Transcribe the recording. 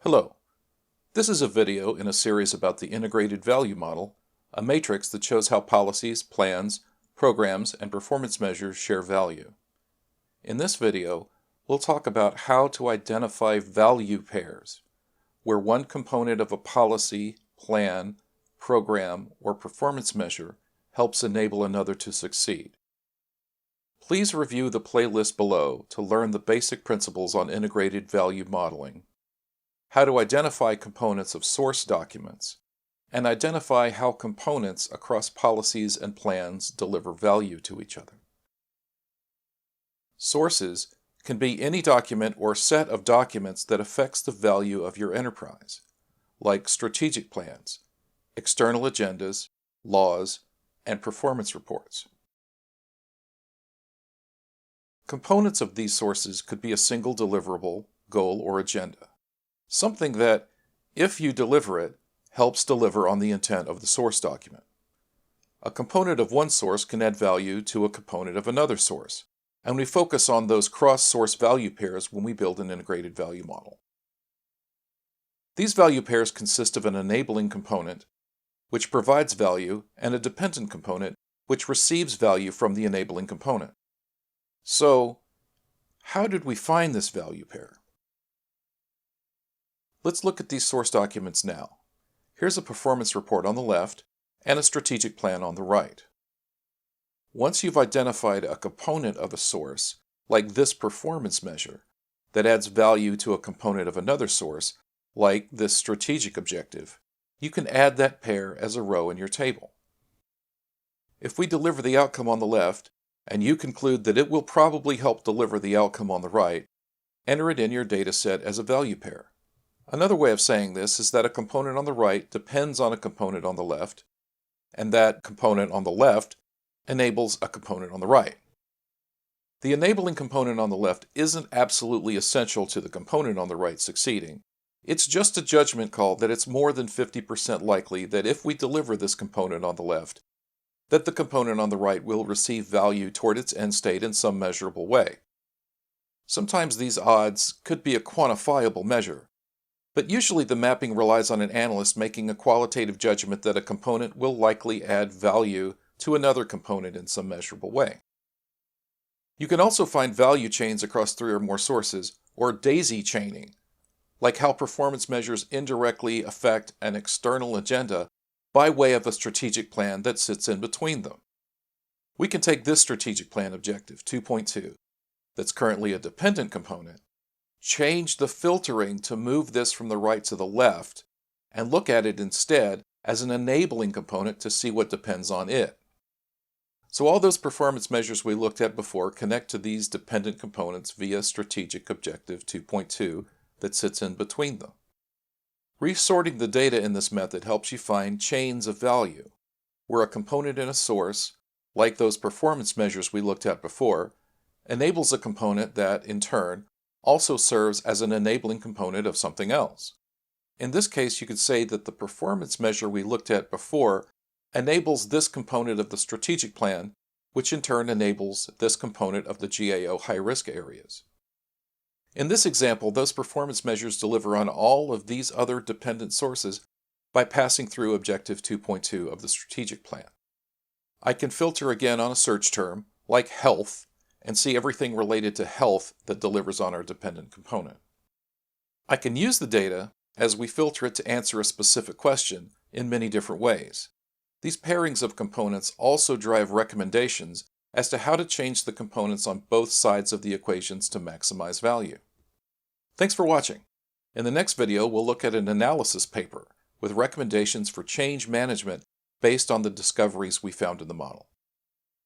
Hello. This is a video in a series about the integrated value model, a matrix that shows how policies, plans, programs, and performance measures share value. In this video, we'll talk about how to identify value pairs, where one component of a policy, plan, program, or performance measure helps enable another to succeed. Please review the playlist below to learn the basic principles on integrated value modeling, how to identify components of source documents, and identify how components across policies and plans deliver value to each other. Sources can be any document or set of documents that affects the value of your enterprise, like strategic plans, external agendas, laws, and performance reports. Components of these sources could be a single deliverable, goal, or agenda. Something that, if you deliver it, helps deliver on the intent of the source document. A component of one source can add value to a component of another source, and we focus on those cross-source value pairs when we build an integrated value model. These value pairs consist of an enabling component, which provides value, and a dependent component, which receives value from the enabling component. So, how did we find this value pair? Let's look at these source documents now. Here's a performance report on the left and a strategic plan on the right. Once you've identified a component of a source, like this performance measure, that adds value to a component of another source, like this strategic objective, you can add that pair as a row in your table. If we deliver the outcome on the left, and you conclude that it will probably help deliver the outcome on the right, enter it in your data set as a value pair. Another way of saying this is that a component on the right depends on a component on the left, and that component on the left enables a component on the right. The enabling component on the left isn't absolutely essential to the component on the right succeeding. It's just a judgment call that it's more than 50% likely that if we deliver this component on the left, that the component on the right will receive value toward its end state in some measurable way. Sometimes these odds could be a quantifiable measure, but usually the mapping relies on an analyst making a qualitative judgment that a component will likely add value to another component in some measurable way. You can also find value chains across three or more sources, or daisy chaining, like how performance measures indirectly affect an external agenda by way of a strategic plan that sits in between them. We can take this strategic plan objective, 2.2, that's currently a dependent component, change the filtering to move this from the right to the left, and look at it instead as an enabling component to see what depends on it. So all those performance measures we looked at before connect to these dependent components via strategic objective 2.2 that sits in between them. Resorting the data in this method helps you find chains of value, where a component in a source, like those performance measures we looked at before, enables a component that, in turn, also serves as an enabling component of something else. In this case, you could say that the performance measure we looked at before enables this component of the strategic plan, which in turn enables this component of the GAO high-risk areas. In this example, those performance measures deliver on all of these other dependent sources by passing through Objective 2.2 of the strategic plan. I can filter again on a search term, like health, and see everything related to health that delivers on our dependent component. I can use the data as we filter it to answer a specific question in many different ways. These pairings of components also drive recommendations as to how to change the components on both sides of the equations to maximize value. Thanks for watching. In the next video, we'll look at an analysis paper with recommendations for change management based on the discoveries we found in the model.